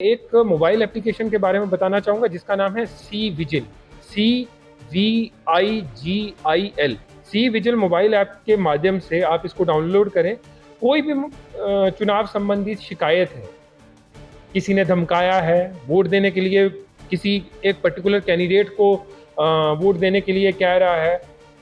एक mobile application के बारे में बताना चाहूँगा जिसका नाम है C vigil. CVIGIL। C vigil mobile app के माध्यम से आप इसको डाउनलोड करें। कोई भी चुनाव संबंधित शिकायत है, किसी ने धमकाया है वोट देने के लिए, किसी एक पर्टिकुलर कैंडिडेट को वोट देने के लिए कह रहा है,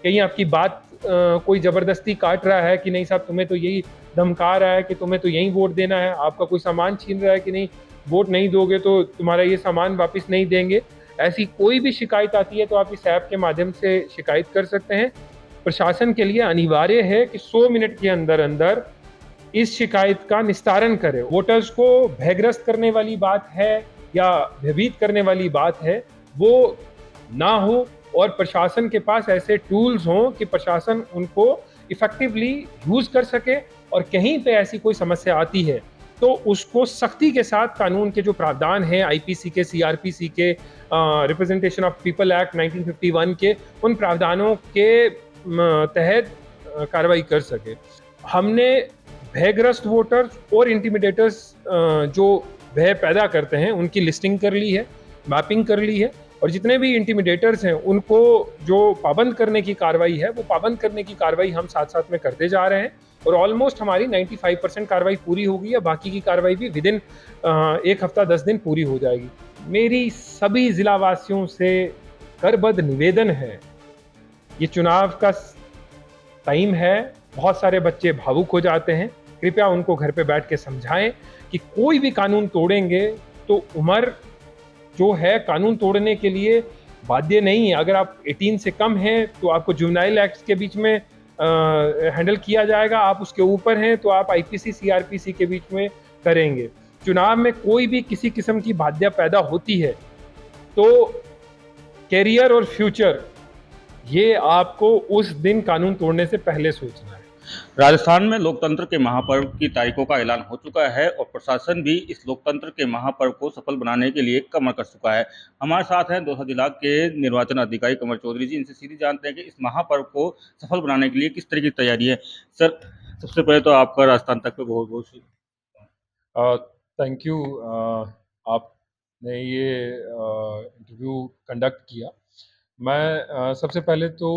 कहीं आपकी बात कोई ज़बरदस्ती काट रहा है कि नहीं साहब तुम्हें तो यही धमका रहा है कि तुम्हें तो यही वोट देना है, आपका कोई सामान छीन रहा है कि नहीं वोट नहीं दोगे तो तुम्हारा ये सामान वापस नहीं देंगे। ऐसी कोई भी शिकायत आती है तो आप इस ऐप के माध्यम से शिकायत कर सकते हैं। प्रशासन के लिए अनिवार्य है कि 100 मिनट के अंदर अंदर इस शिकायत का निस्तारण करें। वोटर्स को भयग्रस्त करने वाली बात है या भयभीत करने वाली बात है वो ना हो, और प्रशासन के पास ऐसे टूल्स हों कि प्रशासन उनको इफेक्टिवली यूज कर सके, और कहीं पे ऐसी कोई समस्या आती है तो उसको सख्ती के साथ कानून के जो प्रावधान हैं आईपीसी के, सीआरपीसी के, रिप्रेजेंटेशन ऑफ पीपल एक्ट 1951 के, उन प्रावधानों के तहत कार्रवाई कर सके। हमने भयग्रस्त वोटर्स और इंटिमिडेटर्स जो भय पैदा करते हैं उनकी लिस्टिंग कर ली है, मैपिंग कर ली है, और जितने भी इंटिमिडेटर्स हैं उनको जो पाबंद करने की कार्रवाई है वो पाबंद करने की कार्रवाई हम साथ साथ में करते जा रहे हैं, और ऑलमोस्ट हमारी 95% कार्रवाई पूरी हो गई है। बाकी की कार्रवाई भी विद इन 1 हफ्ता 10 दिन पूरी हो जाएगी। मेरी सभी जिला वासियों से करबद्ध निवेदन है, ये चुनाव का टाइम है, बहुत सारे बच्चे भावुक हो जाते हैं, कृपया उनको घर पे बैठ के समझाएं कि कोई भी कानून तोड़ेंगे तो उम्र जो है कानून तोड़ने के लिए बाध्य नहीं है। अगर आप 18 से कम हैं तो आपको जुवेनाइल एक्ट के बीच में हैंडल किया जाएगा, आप उसके ऊपर हैं तो आप आईपीसी सीआरपीसी के बीच में करेंगे। चुनाव में कोई भी किसी किस्म की बाध्य पैदा होती है तो कैरियर और फ्यूचर ये आपको उस दिन कानून तोड़ने से पहले सोचना है। राजस्थान में लोकतंत्र के महापर्व की तारीखों का ऐलान हो चुका है और प्रशासन भी इस लोकतंत्र के महापर्व को सफल बनाने के लिए कमर कस चुका है। हमारे साथ हैं दौसा जिला के निर्वाचन अधिकारी कमर चौधरी जी। इनसे सीधी जानते हैं कि इस महापर्व को सफल बनाने के लिए किस तरह की तैयारी है। सर, सबसे पहले तो आपका राजस्थान तक पे बहुत बहुत थैंक यू। आपने ये इंटरव्यू कंडक्ट किया। मैं सबसे पहले तो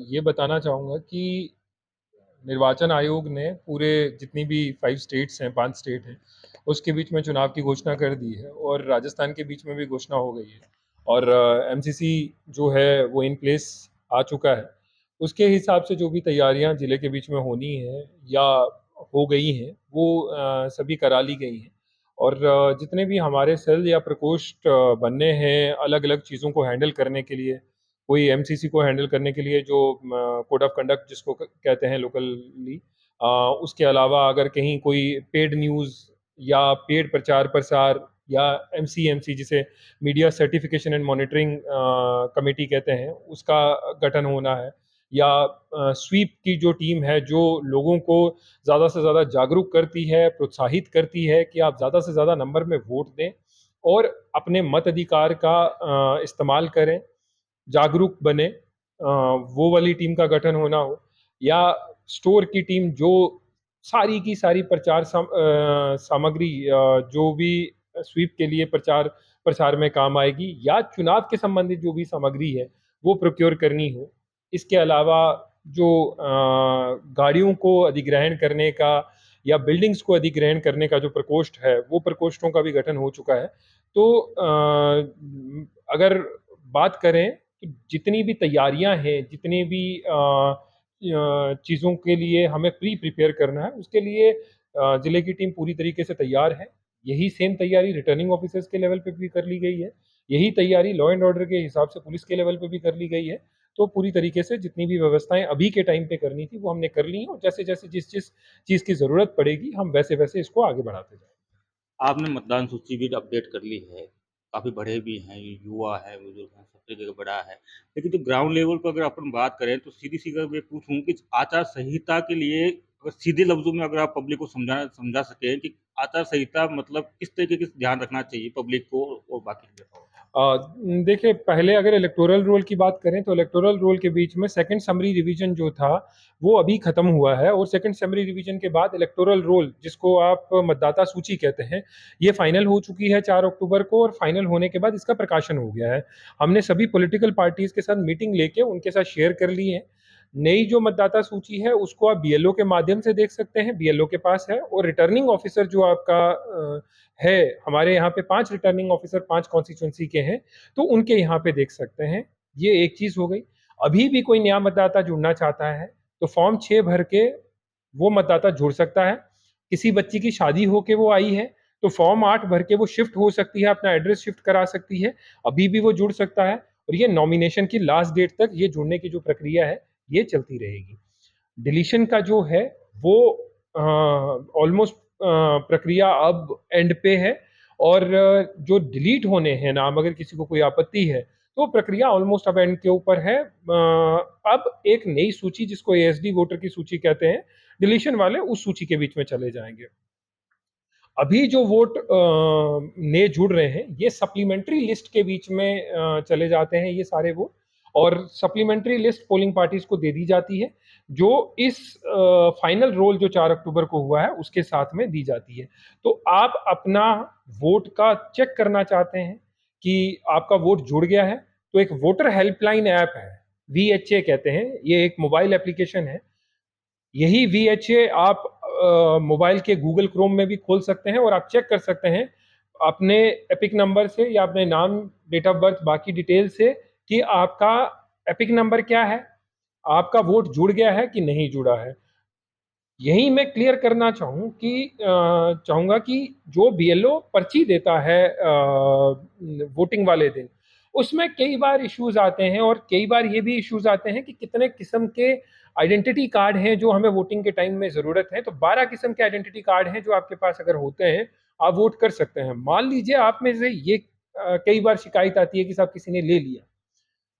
ये बताना चाहूँगा कि निर्वाचन आयोग ने पूरे जितनी भी 5 स्टेट्स हैं, 5 स्टेट हैं, उसके बीच में चुनाव की घोषणा कर दी है, और राजस्थान के बीच में भी घोषणा हो गई है, और एमसीसी जो है वो इन प्लेस आ चुका है। उसके हिसाब से जो भी तैयारियां जिले के बीच में होनी है या हो गई हैं वो सभी करा ली गई हैं, और जितने भी हमारे सेल या प्रकोष्ठ बनने हैं अलग अलग चीज़ों को हैंडल करने के लिए, कोई एमसीसी को हैंडल करने के लिए जो कोड ऑफ कंडक्ट जिसको कहते हैं लोकली, उसके अलावा अगर कहीं कोई पेड न्यूज़ या पेड प्रचार प्रसार या एमसीएमसी जिसे media certification and monitoring committee कहते हैं उसका गठन होना है, या स्वीप की जो टीम है जो लोगों को ज़्यादा से ज़्यादा जागरूक करती है, प्रोत्साहित करती है कि आप ज़्यादा से ज़्यादा नंबर में वोट दें और अपने मत अधिकार का इस्तेमाल करें, जागरूक बने, वो वाली टीम का गठन होना हो, या स्टोर की टीम जो सारी की सारी प्रचार सामग्री जो भी स्वीप के लिए प्रचार प्रसार में काम आएगी या चुनाव के संबंधित जो भी सामग्री है वो प्रोक्योर करनी हो। इसके अलावा जो गाड़ियों को अधिग्रहण करने का या बिल्डिंग्स को अधिग्रहण करने का जो प्रकोष्ठ है वो प्रकोष्ठों का भी गठन हो चुका है। तो अगर बात करें तो जितनी भी तैयारियां हैं, जितनी भी चीज़ों के लिए हमें प्रिपेयर करना है उसके लिए ज़िले की टीम पूरी तरीके से तैयार है। यही सेम तैयारी रिटर्निंग ऑफिसर्स के लेवल पे भी कर ली गई है, यही तैयारी लॉ एंड ऑर्डर के हिसाब से पुलिस के लेवल पे भी कर ली गई है। तो पूरी तरीके से जितनी भी व्यवस्थाएं अभी के टाइम पे करनी थी वो हमने कर ली हैं, और जैसे जैसे जिस जिस चीज़ की ज़रूरत पड़ेगी हम वैसे वैसे इसको आगे बढ़ाते जाएंगे। आपने मतदान सूची भी अपडेट कर ली है, काफ़ी बड़े भी हैं, युवा है, बुजुर्ग हैं, सब तरीके का बड़ा है। लेकिन जो ग्राउंड लेवल पर अगर अपन बात करें तो सीधी-सी अगर मैं पूछूँ कि आचार संहिता के लिए अगर सीधे लफ्ज़ों में अगर आप पब्लिक को समझा सकें कि आचार संहिता मतलब किस तरीके के ध्यान रखना चाहिए पब्लिक को और बाकी चीज़ों को? देखिए, पहले अगर इलेक्टोरल रोल की बात करें तो इलेक्टोरल रोल के बीच में सेकंड समरी रिवीजन जो था वो अभी खत्म हुआ है, और सेकंड समरी रिवीजन के बाद इलेक्टोरल रोल, जिसको आप मतदाता सूची कहते हैं, ये फाइनल हो चुकी है 4 अक्टूबर को, और फाइनल होने के बाद इसका प्रकाशन हो गया है। हमने सभी पॉलिटिकल पार्टीज के साथ मीटिंग लेके उनके साथ शेयर कर ली है। नई जो मतदाता सूची है उसको आप बीएलओ के माध्यम से देख सकते हैं, बीएलओ के पास है, और रिटर्निंग ऑफिसर जो आपका है, हमारे यहाँ पे 5 रिटर्निंग ऑफिसर 5 कॉन्स्टिट्यूंसी के हैं, तो उनके यहाँ पे देख सकते हैं। ये एक चीज हो गई। अभी भी कोई नया मतदाता जुड़ना चाहता है तो फॉर्म 6 भर के वो मतदाता जुड़ सकता है। किसी बच्ची की शादी होके वो आई है तो फॉर्म 8 भर के वो शिफ्ट हो सकती है, अपना एड्रेस शिफ्ट करा सकती है, अभी भी वो जुड़ सकता है। और ये नॉमिनेशन की लास्ट डेट तक ये जुड़ने की जो प्रक्रिया है ये चलती रहेगी। डिलीशन का जो है वो ऑलमोस्ट प्रक्रिया अब एंड पे है, और जो डिलीट होने हैं नाम, अगर किसी को कोई आपत्ति है तो प्रक्रिया ऑलमोस्ट अब एंड के ऊपर है। अब एक नई सूची, जिसको एएसडी वोटर की सूची कहते हैं, डिलीशन वाले उस सूची के बीच में चले जाएंगे। अभी जो वोट नए जुड़ रहे हैं ये सप्लीमेंट्री लिस्ट के बीच में चले जाते हैं ये सारे वोट, और सप्लीमेंट्री लिस्ट पोलिंग पार्टीज को दे दी जाती है, जो इस फाइनल रोल जो 4 अक्टूबर को हुआ है उसके साथ में दी जाती है। तो आप अपना वोट का चेक करना चाहते हैं कि आपका वोट जुड़ गया है, तो एक वोटर हेल्पलाइन ऐप है, VHA कहते हैं, ये एक मोबाइल एप्लीकेशन है। यही VHA आप मोबाइल के गूगल क्रोम में भी खोल सकते हैं, और आप चेक कर सकते हैं अपने एपिक नंबर से या अपने नाम, डेट ऑफ बर्थ, बाकी डिटेल से कि आपका एपिक नंबर क्या है, आपका वोट जुड़ गया है कि नहीं जुड़ा है। यही मैं क्लियर करना चाहूँगा कि जो बीएलओ पर्ची देता है वोटिंग वाले दिन, उसमें कई बार इश्यूज आते हैं, और कई बार ये भी इश्यूज आते हैं कि कितने किस्म के आइडेंटिटी कार्ड हैं जो हमें वोटिंग के टाइम में ज़रूरत है। तो 12 किस्म के आइडेंटिटी कार्ड हैं जो आपके पास अगर होते हैं, आप वोट कर सकते हैं। मान लीजिए आप में से ये कई बार शिकायत आती है कि साहब किसी ने ले लिया,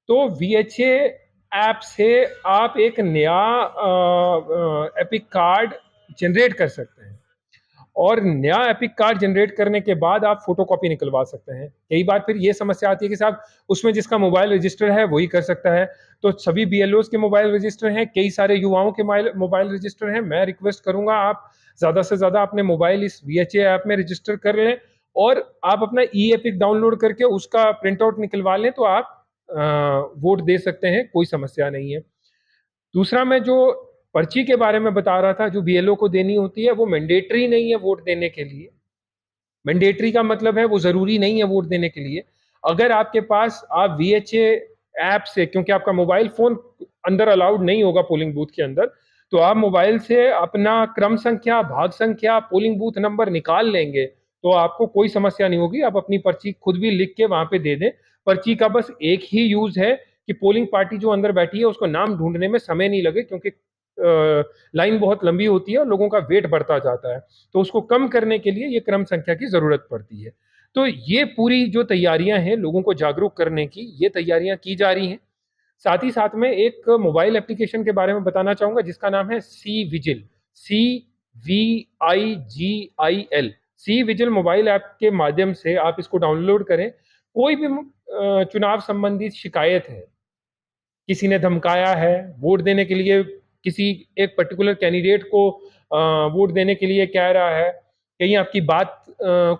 तो VHA ऐप से आप एक नया एपिक कार्ड जनरेट कर सकते हैं, और नया एपिक कार्ड जनरेट करने के बाद आप फोटोकॉपी निकलवा सकते हैं। कई बार फिर ये समस्या आती है कि साहब उसमें जिसका मोबाइल रजिस्टर है वही कर सकता है, तो सभी बीएलओस के मोबाइल रजिस्टर हैं, कई सारे युवाओं के मोबाइल रजिस्टर हैं। मैं रिक्वेस्ट करूंगा आप ज़्यादा से ज़्यादा अपने मोबाइल इस VHA ऐप में रजिस्टर कर लें, और आप अपना ई एपिक डाउनलोड करके उसका प्रिंट आउट निकलवा लें, तो आप वोट दे सकते हैं, कोई समस्या नहीं है। दूसरा, मैं जो पर्ची के बारे में बता रहा था जो बीएलओ को देनी होती है, वो मैंडेटरी नहीं है वोट देने के लिए। मैंडेटरी का मतलब है वो जरूरी नहीं है वोट देने के लिए। अगर आपके पास, आप VHA ऐप से, क्योंकि आपका मोबाइल फोन अंदर अलाउड नहीं होगा पोलिंग बूथ के अंदर, तो आप मोबाइल से अपना क्रम संख्या, भाग संख्या, पोलिंग बूथ नंबर निकाल लेंगे, तो आपको कोई समस्या नहीं होगी। आप अपनी पर्ची खुद भी लिख के वहां पे दे दें। पर्ची का बस एक ही यूज है कि पोलिंग पार्टी जो अंदर बैठी है उसको नाम ढूंढने में समय नहीं लगे, क्योंकि लाइन बहुत लंबी होती है और लोगों का वेट बढ़ता जाता है, तो उसको कम करने के लिए ये क्रम संख्या की जरूरत पड़ती है। तो ये पूरी जो तैयारियां हैं लोगों को जागरूक करने की, ये तैयारियां की जा रही हैं। साथ ही साथ में एक मोबाइल एप्लीकेशन के बारे में बताना चाहूंगा जिसका नाम है C vigil, CVIGIL। C vigil mobile app के माध्यम से आप इसको डाउनलोड करें। कोई भी चुनाव संबंधी शिकायत है, किसी ने धमकाया है, वोट देने के लिए किसी एक पर्टिकुलर कैंडिडेट को वोट देने के लिए कह रहा है, कहीं आपकी बात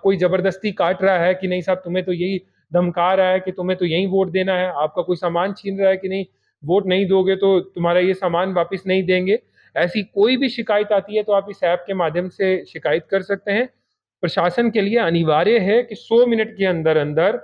कोई जबरदस्ती काट रहा है कि नहीं साहब तुम्हें तो यही धमका रहा है कि तुम्हें तो यही वोट देना है, आपका कोई सामान छीन रहा है कि नहीं वोट नहीं दोगे तो तुम्हारा ये सामान वापस नहीं देंगे, ऐसी कोई भी शिकायत आती है तो आप इस ऐप के माध्यम से शिकायत कर सकते हैं। प्रशासन के लिए अनिवार्य है कि 100 मिनट के अंदर अंदर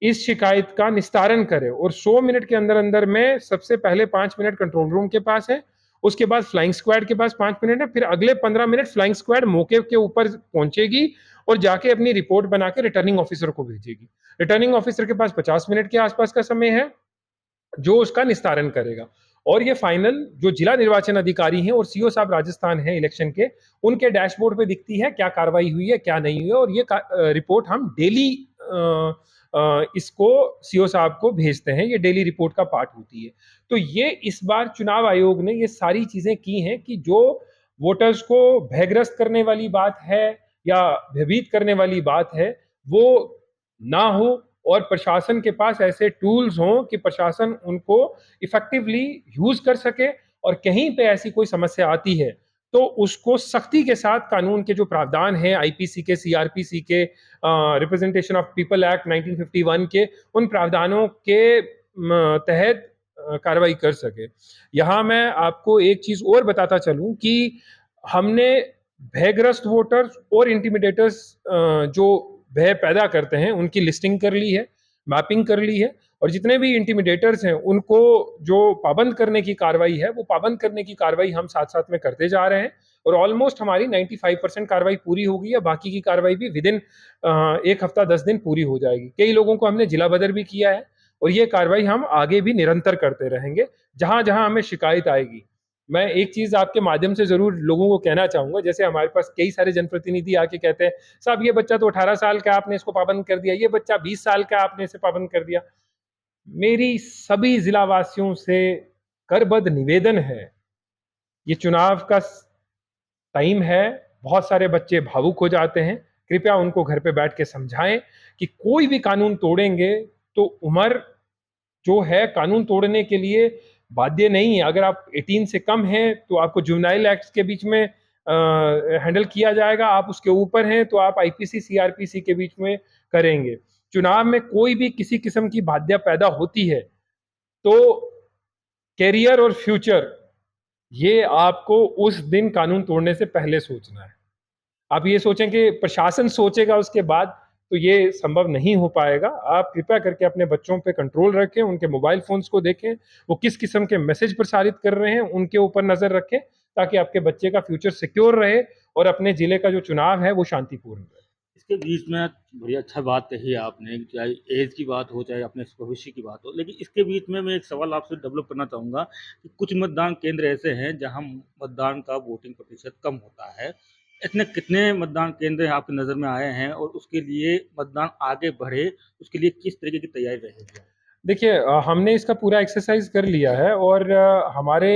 इस शिकायत का निस्तारण करें, और 100 मिनट के अंदर अंदर में सबसे पहले 5 मिनट कंट्रोल रूम के पास है, उसके बाद फ्लाइंग स्क्वाड के पास 5 मिनट है, फिर अगले 15 मिनट फ्लाइंग स्क्वाड मौके के ऊपर पहुंचेगी और जाके अपनी रिपोर्ट बना के रिटर्निंग ऑफिसर को भेजेगी। रिटर्निंग ऑफिसर के पास 50 मिनट के आसपास का समय है जो उसका निस्तारण करेगा। और ये फाइनल जो जिला निर्वाचन अधिकारी हैं और सीओ साहब राजस्थान है इलेक्शन के, उनके डैशबोर्ड पे दिखती है क्या कार्रवाई हुई है क्या नहीं हुई है, और ये रिपोर्ट हम डेली इसको सीओ साहब को भेजते हैं, ये डेली रिपोर्ट का पार्ट होती है। तो ये इस बार चुनाव आयोग ने ये सारी चीजें की हैं कि जो वोटर्स को भयग्रस्त करने वाली बात है या भयभीत करने वाली बात है वो ना हो, और प्रशासन के पास ऐसे टूल्स हों कि प्रशासन उनको इफेक्टिवली यूज कर सके, और कहीं पे ऐसी कोई समस्या आती है तो उसको सख्ती के साथ कानून के जो प्रावधान हैं आईपीसी के, सीआरपीसी के, रिप्रेजेंटेशन ऑफ पीपल एक्ट 1951 के, उन प्रावधानों के तहत कार्रवाई कर सके। यहाँ मैं आपको एक चीज और बताता चलूं कि हमने भयग्रस्त वोटर्स और इंटिमिडेटर्स जो भय पैदा करते हैं उनकी लिस्टिंग कर ली है, मैपिंग कर ली है, और जितने भी इंटिमिडेटर्स हैं उनको जो पाबंद करने की कार्रवाई है वो पाबंद करने की कार्रवाई हम साथ साथ में करते जा रहे हैं। और ऑलमोस्ट हमारी 95% कार्रवाई पूरी हो गई है, बाकी की कार्रवाई भी विद इन 1 हफ्ता 10 दिन पूरी हो जाएगी। कई लोगों को हमने जिला बदर भी किया है, और ये कार्रवाई हम आगे भी निरंतर करते रहेंगे जहां जहां हमें शिकायत आएगी। मैं एक चीज आपके माध्यम से जरूर लोगों को कहना चाहूंगा, जैसे हमारे पास कई सारे जनप्रतिनिधि आके कहते हैं साहब ये बच्चा तो 18 साल का, आपने इसको पाबंद कर दिया, ये बच्चा 20 साल का, आपने इसे पाबंद कर दिया। मेरी सभी जिला वासियों से करबद्ध निवेदन है, ये चुनाव का टाइम है, बहुत सारे बच्चे भावुक हो जाते हैं, कृपया उनको घर पे बैठ के समझाएं कि कोई भी कानून तोड़ेंगे तो उम्र जो है कानून तोड़ने के लिए बाध्य नहीं है। अगर आप 18 से कम हैं तो आपको जुवेनाइल एक्ट के बीच में हैंडल किया जाएगा, आप उसके ऊपर हैं तो आप आईपीसी सीआरपीसी के बीच में करेंगे। चुनाव में कोई भी किसी किस्म की बाध्य पैदा होती है तो कैरियर और फ्यूचर ये आपको उस दिन कानून तोड़ने से पहले सोचना है। आप ये सोचें कि प्रशासन सोचेगा उसके बाद, तो ये संभव नहीं हो पाएगा। आप कृपया करके अपने बच्चों पे कंट्रोल रखें, उनके मोबाइल फोन्स को देखें, वो किस किस्म के मैसेज प्रसारित कर रहे हैं उनके ऊपर नजर रखें, ताकि आपके बच्चे का फ्यूचर सिक्योर रहे और अपने जिले का जो चुनाव है वो शांतिपूर्ण रहे। इसके बीच में बड़ी अच्छा बात कही आपने, चाहे एज की बात हो चाहे अपने भविष्य की बात हो, लेकिन इसके बीच में मैं एक सवाल आपसे डेवलप करना चाहूँगा कि कुछ मतदान केंद्र ऐसे हैं जहाँ मतदान का वोटिंग प्रतिशत कम होता है। इतने कितने मतदान केंद्र आपकी नज़र में आए हैं और उसके लिए मतदान आगे बढ़े उसके लिए किस तरीके की तैयारी रहेगी? देखिए, हमने इसका पूरा एक्सरसाइज कर लिया है, और हमारे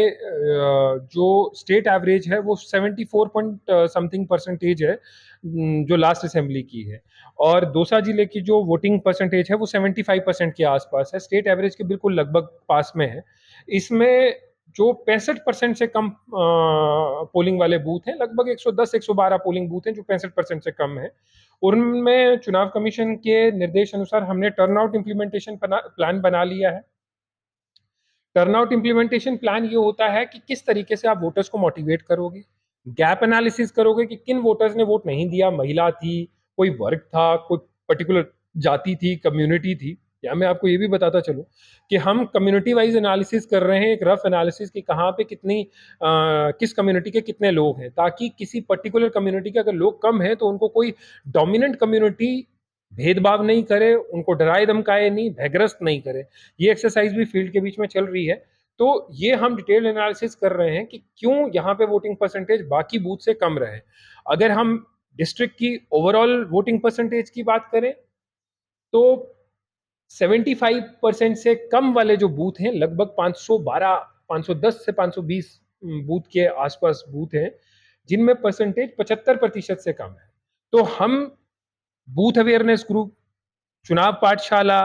जो स्टेट एवरेज है वो 74 पॉइंट समथिंग परसेंटेज है, जो लास्ट असेंबली की है। और दौसा जिले की जो वोटिंग परसेंटेज है वो 75% के आसपास है, स्टेट एवरेज के बिल्कुल लगभग पास में है। इसमें जो 65% से कम पोलिंग वाले बूथ हैं, लगभग 110-112 पोलिंग बूथ हैं जो 65% से कम है। उनमें चुनाव कमीशन के निर्देश अनुसार हमने टर्नआउट इम्प्लीमेंटेशन प्लान बना लिया है। टर्नआउट इम्प्लीमेंटेशन प्लान ये होता है कि किस तरीके से आप वोटर्स को मोटिवेट करोगे, गैप एनालिसिस करोगे कि किन वोटर्स ने वोट नहीं दिया, महिला थी, कोई वर्ग था, कोई पर्टिकुलर जाति थी, कम्युनिटी थी। या मैं आपको ये भी बताता चलूं कि हम कम्युनिटी वाइज एनालिसिस कर रहे हैं, एक रफ एनालिसिस कि कहाँ पे किस कम्युनिटी के कितने लोग हैं, ताकि किसी पर्टिकुलर कम्युनिटी के अगर लोग कम हैं तो उनको कोई डोमिनेंट कम्युनिटी भेदभाव नहीं करे, उनको डराए धमकाए नहीं, भयग्रस्त नहीं करे। ये एक्सरसाइज भी फील्ड के बीच में चल रही है। तो ये हम डिटेल एनालिसिस कर रहे हैं कि क्यों यहाँ पे वोटिंग परसेंटेज बाकी बूथ से कम रहे। अगर हम डिस्ट्रिक्ट की ओवरऑल वोटिंग परसेंटेज की बात करें तो 75% से कम वाले जो बूथ हैं, लगभग 512, 510 से 520 बूथ के आसपास बूथ हैं, जिनमें परसेंटेज 75% से कम है। तो हम बूथ अवेयरनेस ग्रुप, चुनाव पाठशाला,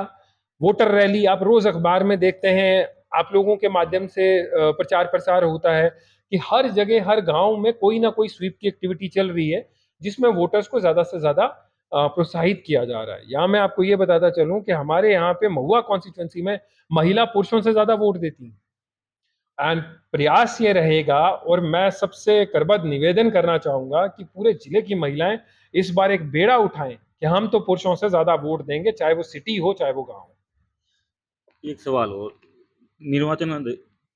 वोटर रैली, आप रोज अखबार में देखते हैं, आप लोगों के माध्यम से प्रचार प्रसार होता है कि हर जगह हर गांव में कोई ना कोई स्वीप की एक्टिविटी चल रही है जिसमें वोटर्स को ज्यादा से ज्यादा प्रोत्साहित किया जा रहा है। यहाँ मैं आपको ये बताता चलूं कि हमारे यहाँ पे महुआ कॉन्स्टिट्यूंसी में महिला पुरुषों से ज्यादा वोट देती हैं। एंड प्रयास ये रहेगा, और मैं सबसे करबद्ध निवेदन करना चाहूंगा कि पूरे जिले की महिलाएं इस बार एक बेड़ा उठाएं कि हम तो पुरुषों से ज्यादा वोट देंगे, चाहे वो सिटी हो चाहे वो गांव हो। एक सवाल और, निर्वाचन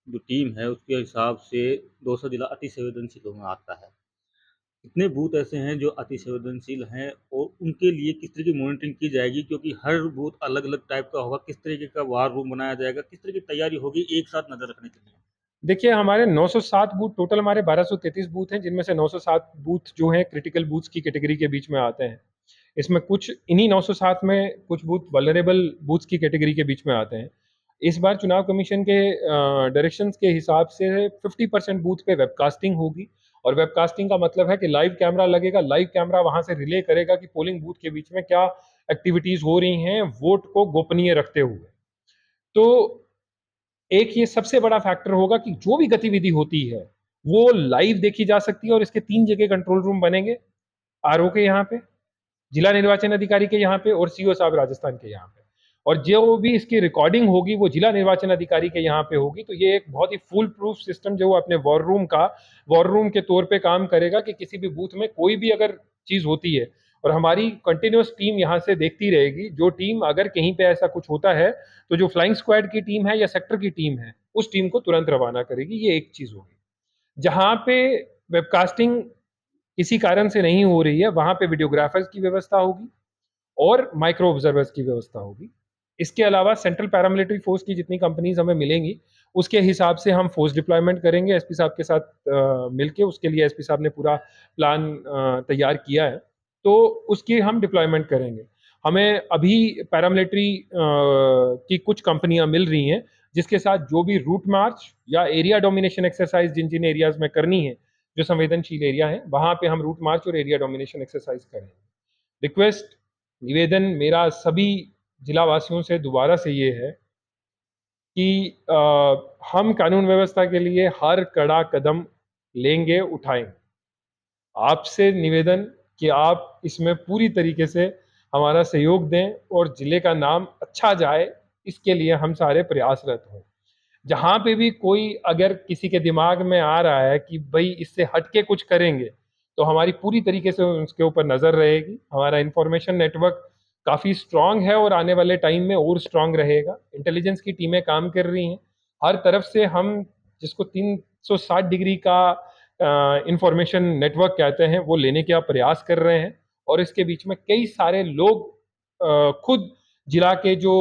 जो टीम है उसके हिसाब से दौसा जिला अति संवेदनशील में आता है। कितने बूथ ऐसे हैं जो अति संवेदनशील हैं और उनके लिए किस तरह की मॉनिटरिंग की जाएगी, क्योंकि हर बूथ अलग अलग टाइप का होगा, किस तरीके का वार रूम बनाया जाएगा, किस तरह की तैयारी होगी एक साथ नजर रखने के लिए? देखिए, हमारे 907 बूथ, टोटल हमारे 1233 बूथ हैं, जिनमें से 907 बूथ जो हैं क्रिटिकल बूथ्स की कैटेगरी के बीच में आते हैं। इसमें कुछ इन्हीं 907 में कुछ बूथ वल्नरेबल बूथ्स की कैटेगरी के बीच में आते हैं। इस बार चुनाव कमीशन के डायरेक्शंस के हिसाब से 50% बूथ पे वेबकास्टिंग होगी और वेबकास्टिंग का मतलब है कि लाइव कैमरा लगेगा, लाइव कैमरा वहां से रिले करेगा कि पोलिंग बूथ के बीच में क्या एक्टिविटीज हो रही हैं, वोट को गोपनीय रखते हुए। तो एक ये सबसे बड़ा फैक्टर होगा कि जो भी गतिविधि होती है वो लाइव देखी जा सकती है, और इसके 3 जगह कंट्रोल रूम बनेंगे, आरओ के यहाँ पे, जिला निर्वाचन अधिकारी के यहाँ पे, और सीओ साहब राजस्थान के यहाँ पे। और जो भी इसकी रिकॉर्डिंग होगी वो जिला निर्वाचन अधिकारी के यहाँ पे होगी। तो ये एक बहुत ही फुल प्रूफ सिस्टम जो अपने वॉर रूम के तौर पे काम करेगा कि किसी भी बूथ में कोई भी अगर चीज होती है, और हमारी कंटिन्यूस टीम यहाँ से देखती रहेगी। जो टीम अगर कहीं पे ऐसा कुछ होता है तो जो फ्लाइंग स्क्वाड की टीम है या सेक्टर की टीम है उस टीम को तुरंत रवाना करेगी। ये एक चीज होगी। जहां पे वेबकास्टिंग किसी कारण से नहीं हो रही है वहां पे वीडियोग्राफर्स की व्यवस्था होगी और माइक्रो ऑब्जर्वर्स की व्यवस्था होगी। इसके अलावा सेंट्रल पैरामिलिट्री फोर्स की जितनी कंपनीज हमें मिलेंगी उसके हिसाब से हम फोर्स डिप्लॉयमेंट करेंगे एसपी साहब के साथ मिलके। उसके लिए एसपी साहब ने पूरा प्लान तैयार किया है, तो उसकी हम डिप्लॉयमेंट करेंगे। हमें अभी पैरामिलिट्री की कुछ कंपनियां मिल रही हैं जिसके साथ जो भी रूट मार्च या एरिया डोमिनेशन एक्सरसाइज जिन जिन एरियाज में करनी है, जो संवेदनशील एरिया है, वहां पे हम रूट मार्च और एरिया डोमिनेशन एक्सरसाइज करें। रिक्वेस्ट, निवेदन मेरा सभी जिला वासियों से दोबारा से ये है कि हम कानून व्यवस्था के लिए हर कड़ा कदम लेंगे, उठाएंगे। आपसे निवेदन कि आप इसमें पूरी तरीके से हमारा सहयोग दें और जिले का नाम अच्छा जाए, इसके लिए हम सारे प्रयासरत हों। जहाँ पे भी कोई अगर किसी के दिमाग में आ रहा है कि भाई इससे हट के कुछ करेंगे, तो हमारी पूरी तरीके से उसके ऊपर नज़र रहेगी। हमारा इंफॉर्मेशन नेटवर्क काफ़ी स्ट्रांग है और आने वाले टाइम में और स्ट्रांग रहेगा। इंटेलिजेंस की टीमें काम कर रही हैं हर तरफ से। हम जिसको 360 डिग्री का इंफॉर्मेशन नेटवर्क कहते हैं वो लेने का प्रयास कर रहे हैं, और इसके बीच में कई सारे लोग खुद जिला के जो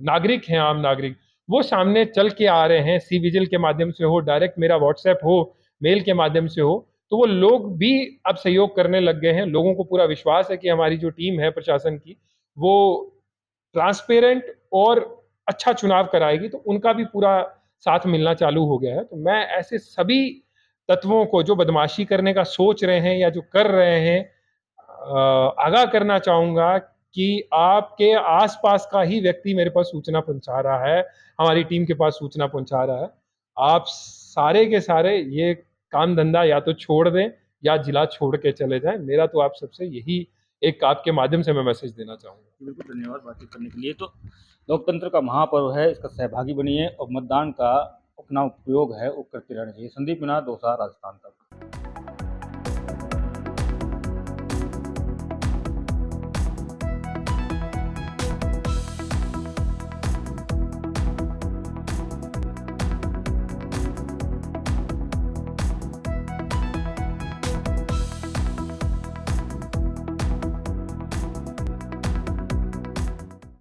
नागरिक हैं, आम नागरिक, वो सामने चल के आ रहे हैं। सी विजिल के माध्यम से हो, डायरेक्ट मेरा व्हाट्सएप हो, मेल के माध्यम से हो, तो वो लोग भी अब सहयोग करने लग गए हैं। लोगों को पूरा विश्वास है कि हमारी जो टीम है प्रशासन की वो ट्रांसपेरेंट और अच्छा चुनाव कराएगी, तो उनका भी पूरा साथ मिलना चालू हो गया है। तो मैं ऐसे सभी तत्वों को जो बदमाशी करने का सोच रहे हैं या जो कर रहे हैं आगाह करना चाहूंगा कि आपके आसपास का ही व्यक्ति मेरे पास सूचना पहुंचा रहा है, हमारी टीम के पास सूचना पहुंचा रहा है। आप सारे के सारे ये काम धंधा या तो छोड़ दें या जिला छोड़ के चले जाएं। मेरा तो आप सबसे यही एक आपके माध्यम से मैं मैसेज देना चाहूंगा। बिल्कुल, धन्यवाद बातचीत करने के लिए। तो लोकतंत्र का महापर्व है, इसका सहभागी बनिए और मतदान का अपना उपयोग है वो करते रहना चाहिए। संदीप मीना, दौसा, राजस्थान तक।